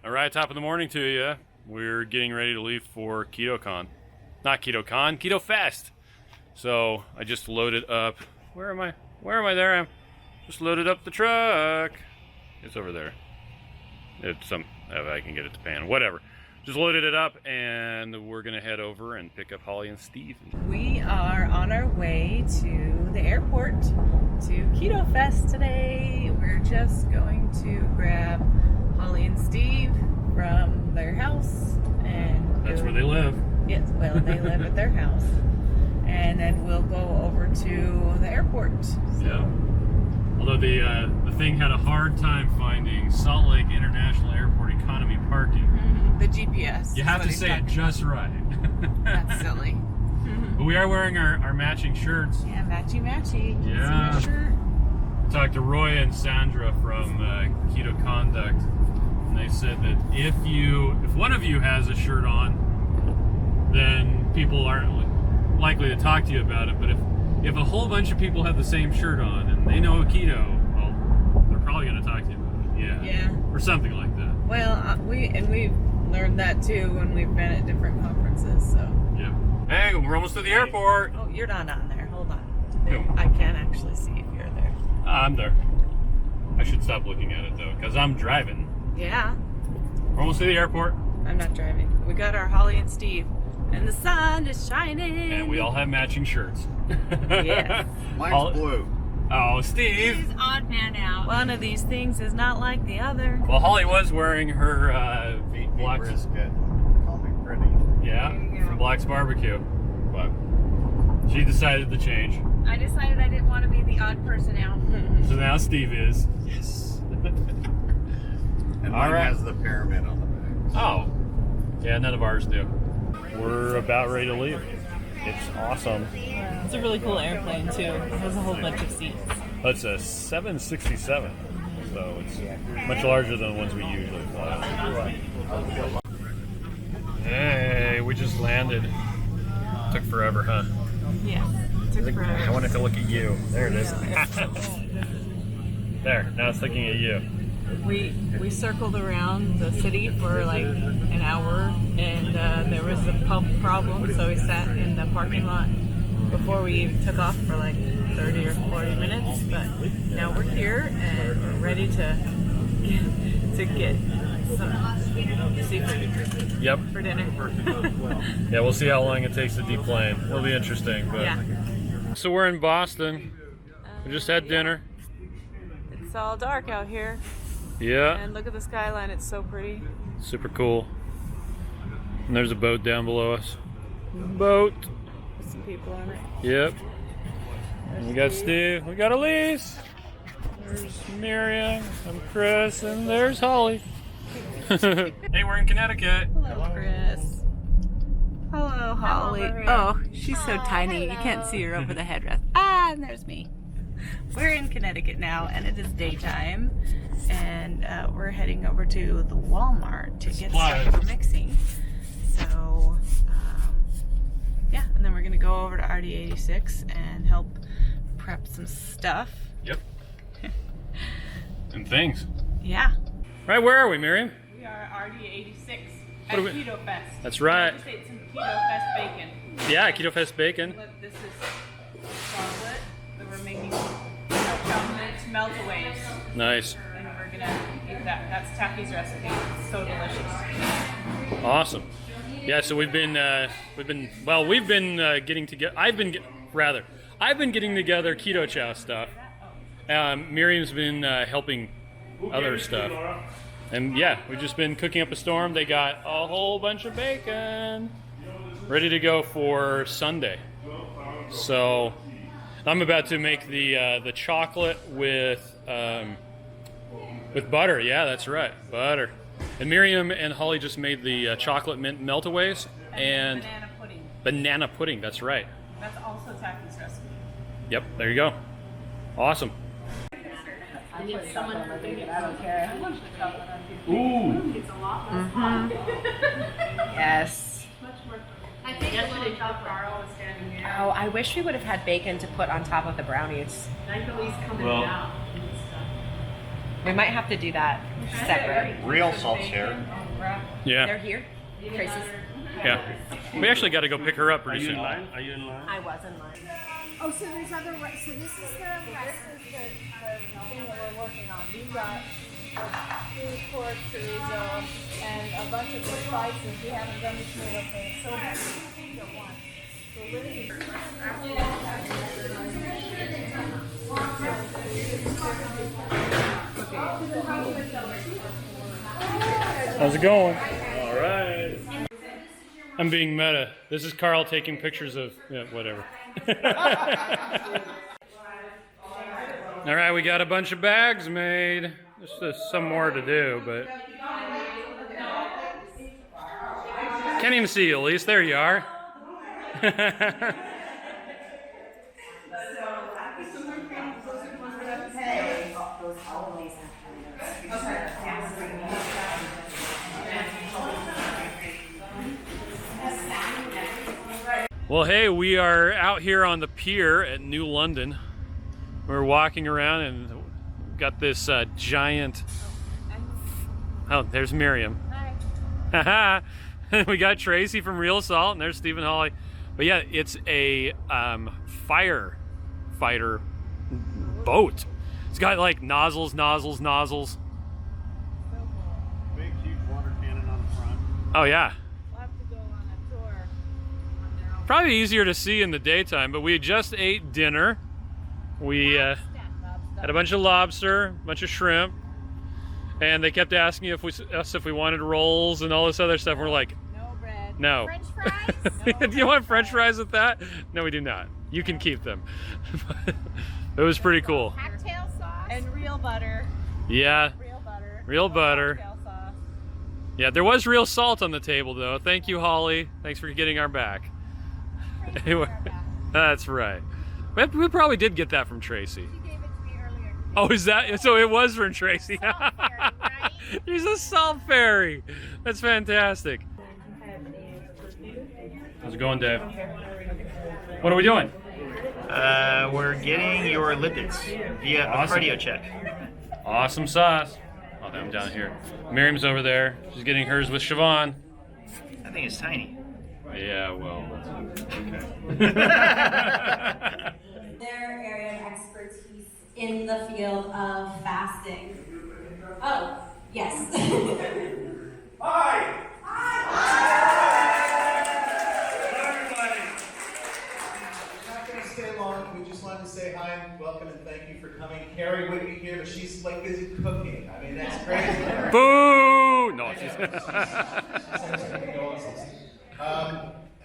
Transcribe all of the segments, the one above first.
All right, top of the morning to you. We're getting ready to leave for KetoCon. Not KetoCon, Ketofest. So I just loaded up. Where am I? There I am. Just loaded up the truck. It's over there. It's some. If I can get it to pan. Whatever. Just loaded it up, and we're gonna head over and pick up Holly and Steve. We are on our way to the airport to Ketofest today. We're just going to grab Holly and Steve from their house, and That's where they live. Yes, well, they live at their house, and then we'll go over to the airport. So. Yeah. Although the thing had a hard time finding Salt Lake International Airport economy parking. The GPS. You have to say it just right. That's silly. But we are wearing our matching shirts. Yeah, matchy. Yeah. Shirt. I talked to Roy and Sandra from Keto Conduct, and they said that if one of you has a shirt on, then people aren't likely to talk to you about it. But if a whole bunch of people have the same shirt on and they know keto, well, they're probably going to talk to you about it. Yeah. Or something like that. Well, we've learned that too when we've been at different conferences. So. Yeah. Hey, we're almost to the airport. Oh, you're not on there. Hold on. No. I can't actually see if you're there. I'm there. I should stop looking at it though, because I'm driving. Yeah. We're almost to the airport. I'm not driving. We got our Holly and Steve, and the sun is shining. And we all have matching shirts. Yes. Mine's blue. Oh, Steve. He's odd man out. One of these things is not like the other. Well, Holly was wearing her Black's Brisket. Call me pretty. Yeah, from Black's Barbecue, but she decided to change. I decided I didn't want to be the odd person out. So now Steve is. Yes. And All mine right. has the pyramid on the back. Oh. Yeah, none of ours do. We're about ready to leave. It's awesome. It's a really cool airplane too. It has a whole bunch of seats. It's a 767, so it's much larger than the ones we usually fly. Hey, we just landed. Took forever, huh? Yeah. It took forever. I wanted to look at you. There it is. There, now it's looking at you. We circled around the city for like an hour, and there was a pump problem, so we sat in the parking lot before we took off for like 30 or 40 minutes. But now we're here and we're ready to get some seafood. Yep. For dinner. Yeah, we'll see how long it takes to deplane. It'll be interesting. But Yeah. So we're in Boston. We just had dinner. It's all dark out here, Yeah. and look at the skyline. It's so pretty. Super cool. And there's a boat down below us. Boat. With some people in it. Yep. And we got Steve. We got Elise. There's Miriam. I'm Chris. And there's Holly. Hey, we're in Connecticut. Hello, Chris. Hello, Holly. over here. Oh, she's so Hi, tiny. You can't see her over the headrest. Ah, and there's me. We're in Connecticut now, and it is daytime. And we're heading over to the Walmart to get Supplies. stuff for mixing. So, yeah, and then we're going to go over to RD86 and help prep some stuff. Yep. And things. Yeah. Right, where are we, Miriam? We are at RD86 What at are we- Ketofest. That's right. Just ate some Ketofest bacon. Yeah, Ketofest bacon. Look, this is chocolate that we're making chocolate meltaways, Nice. and we're gonna eat that. That's Taffy's recipe. It's so delicious. Awesome. Yeah, so we've been getting together. I've been getting together Keto Chow stuff. Miriam's been helping other stuff. And yeah, we've just been cooking up a storm. They got a whole bunch of bacon ready to go for Sunday. So I'm about to make the chocolate with butter. Yeah, that's right, butter. And Miriam and Holly just made the chocolate mint meltaways and Banana pudding. banana pudding. That's right. That's also Taffy's recipe. Yep, there you go. Awesome. I need someone. I don't care. Ooh. Yes. I think yesterday Carl was standing here. Oh, I wish we would have had bacon to put on top of the brownies. Nigelle's coming Well, out. We might have to do that separate. Real salt's here. Yeah. They're here. Tracy's. Yeah. We actually got to go pick her up pretty soon. Are you in line? I was in line. Oh, so there's other. So this is the rest of the thing that we're working on. We've got food, pork, chorizo, and a bunch of the spices. We haven't done the tomato thing. So that's two things at once. So literally. How's it going? All right. I'm being meta. This is Carl taking pictures of, yeah, whatever. All right, we got a bunch of bags made. There's some more to do, but can't even see you, Elise. There you are. Well, hey, we are out here on the pier at New London. We're walking around and got this giant. Oh, there's Miriam. Hi. We got Tracy from Real Salt, and there's Stephen Hawley. But yeah, it's a firefighter boat. It's got like nozzles. Big, huge water cannon on the front. Oh yeah. We'll have to go on a tour. Probably easier to see in the daytime, but we just ate dinner. We had a bunch of lobster, a bunch of shrimp, and they kept asking us if we wanted rolls and all this other stuff. We're like, No bread. no. French fries? Do you want French fries with that? No, we do not. You can keep them. It was pretty cool. Cocktail sauce? And real butter. Yeah, Real butter. real butter. Cocktail sauce. Yeah, there was real salt on the table though. Thank you, Holly. Thanks for getting our back. Anyway, that's right. We probably did get that from Tracy. She gave it to me earlier. Oh, is that so? It was from Tracy. Salt fairy, right? She's a salt fairy. That's fantastic. How's it going, Dave? What are we doing? We're getting your lipids via Awesome. a cardio check. Awesome sauce. Oh, I'm down here. Miriam's over there. She's getting hers with Siobhan. I think it's tiny. Yeah, well, okay. Their area of expertise in the field of fasting. Oh, yes. Hi! We're not going to stay long. We just wanted to say hi and welcome and thank you for coming. Carrie would be here, but she's like busy cooking. I mean, that's crazy. Boo! No, she's.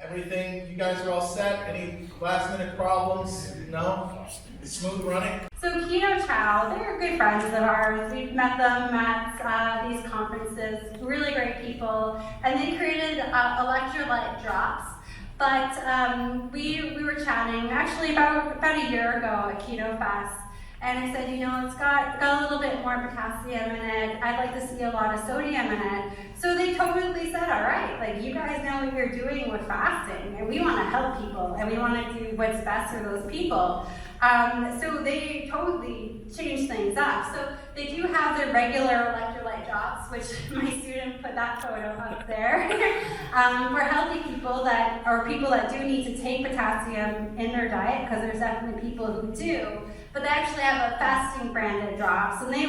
Everything, you guys are all set? Any last minute problems? No? Smooth running? So Keto Chow, they're good friends of ours. We've met them at these conferences. Really great people. And they created electrolyte drops. But we were chatting actually about a year ago at Ketofest. And I said, you know, it's got a little bit more potassium in it. I'd like to see a lot of sodium in it. So they totally said, all right, like you guys know what you're doing with fasting, and we want to help people, and we want to do what's best for those people. So they totally changed things up. So they do have their regular electrolyte drops, which my student put that photo up there, for healthy people people that do need to take potassium in their diet, because there's definitely people who do. But they actually have a fasting branded drops, and they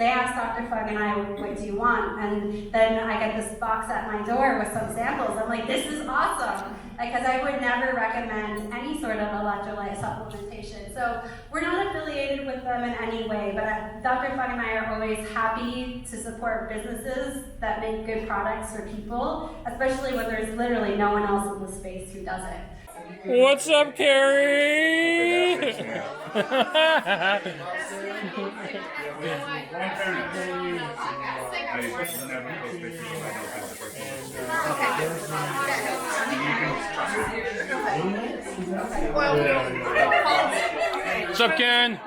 asked Dr. Fug and I, what do you want? And then I get this box at my door with some samples. I'm like, this is awesome, because I would never recommend any sort of electrolyte supplementation. So we're not affiliated with them in any way, but Dr. Fug and I are always happy to support businesses that make good products for people, especially when there's literally no one else in the space who does it. What's up, Carrie? What's up, Ken?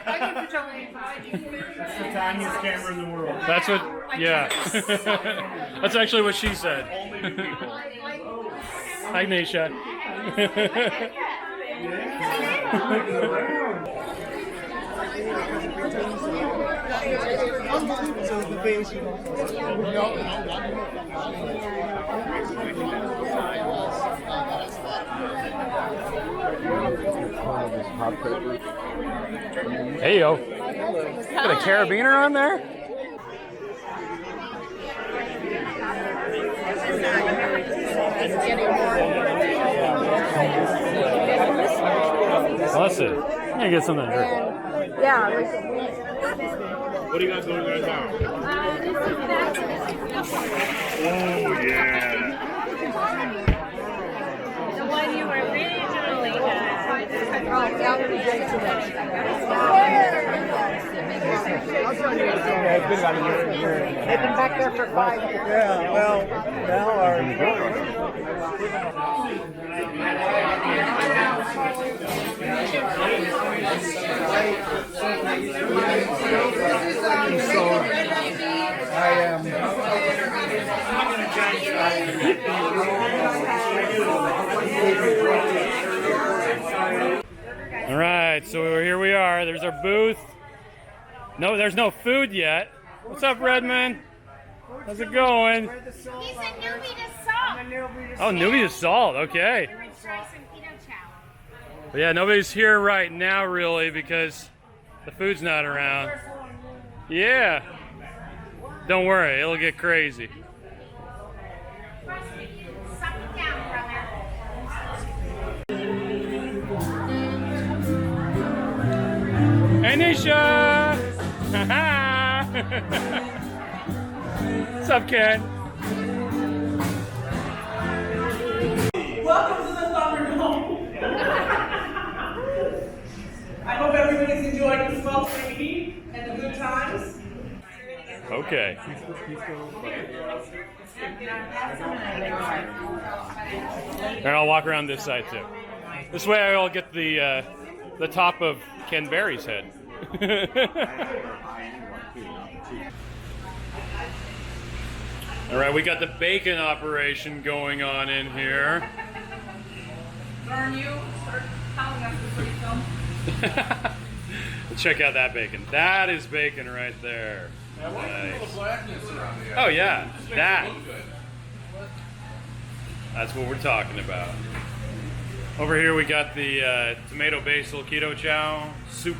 That's the tiniest camera in the world. That's what, yeah. That's actually what she said. Hi, Nisha. Hey yo, got a carabiner on there? Let's see. I'm gonna get something to drink. Yeah. What do you got going right now? Oh, yeah. The one you originally had. They've been back there for 5 years. Yeah, well, now our All right, so here we are. There's our booth. No, there's no food yet. What's up, Redmond? How's it going? He's a newbie to salt. Oh, newbie to salt. Okay. We're gonna try some Keto Chow. But yeah, nobody's here right now, really, because the food's not around. Yeah. Don't worry, it'll get crazy. Trust me. Suck it down, brother. Hey, Nisha! What's up, Ken? Welcome to the Thunderdome. I hope everybody's enjoying the smoke and heat and the good times. Okay. And I'll walk around this side too. This way I'll get the top of Ken Berry's head. All right, we got the bacon operation going on in here. Darn you, start telling us before you film. Check out that bacon. That is bacon right there. Nice. Oh yeah, that's what we're talking about. Over here we got the tomato basil keto chow soup.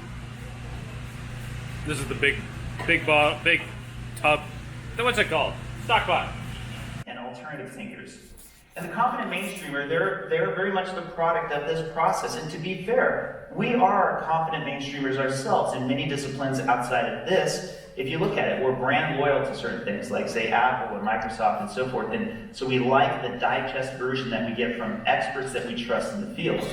This is the big tub. What's it called? Stock pot. And alternative thinkers. And the confident mainstreamer, they're very much the product of this process. And to be fair, we are confident mainstreamers ourselves in many disciplines outside of this. If you look at it, we're brand loyal to certain things, like say Apple or Microsoft and so forth. And so we like the digest version that we get from experts that we trust in the field.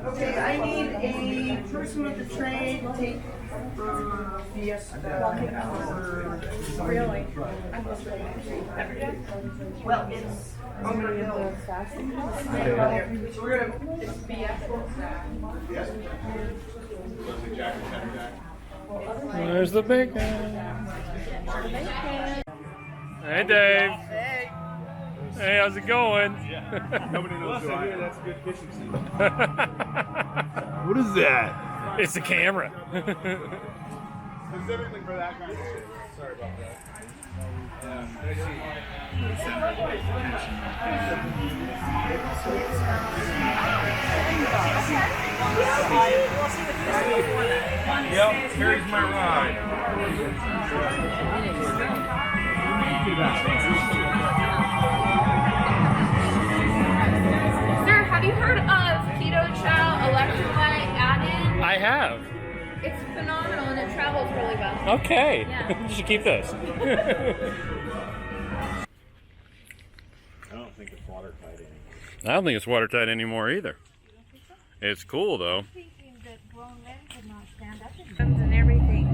Okay, I need a person with the tray to take Really? Well, it's under hill. So we're gonna, it's BS. There's the bacon. Hey, Dave. Hey. Hey, how's it going? Nobody knows who I am. That's good fishing season. What is that? It's the camera. Specifically for that kind of shit. Sorry about that. Yep, here's my ride. Sir, have you heard of Keto Chow electrolyte add-in? I have. It's phenomenal and it travels really well. Okay. Yeah. You should keep this. I don't think it's watertight anymore. I don't think it's watertight anymore either. It's cool though. And everything.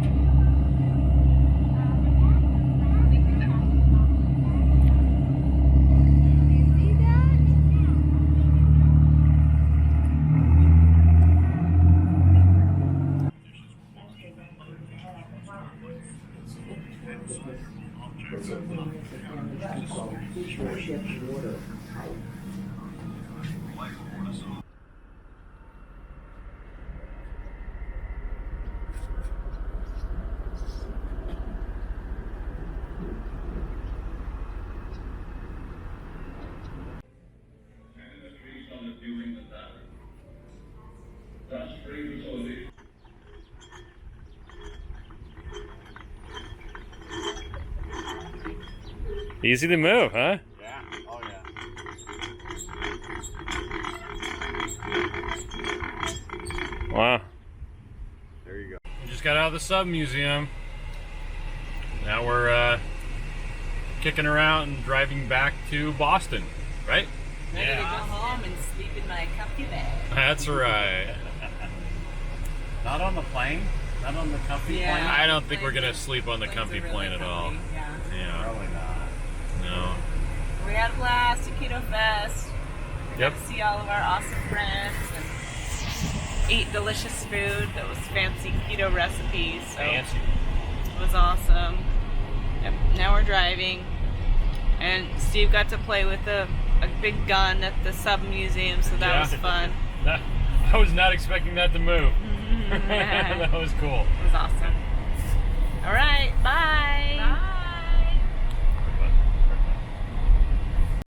Easy to move, huh? Yeah. Oh yeah. Wow. There you go. We just got out of the sub museum. Now we're kicking around and driving back to Boston, right? Ready to go home and sleep in my comfy bed. That's right. Not on the plane. Not on the comfy Yeah. plane. I don't think we're gonna sleep on the Planes comfy are really plane at all. comfy, Yeah. Yeah. Probably not. No. We had a blast at Ketofest. We Yep. got to see all of our awesome friends and eat delicious food that was fancy keto recipes. So Fancy. it was awesome. Yep. Now we're driving, and Steve got to play with a big gun at the sub museum, so that Yeah. was fun. I was not expecting that to move. That was cool. It was awesome. All right, bye. Bye.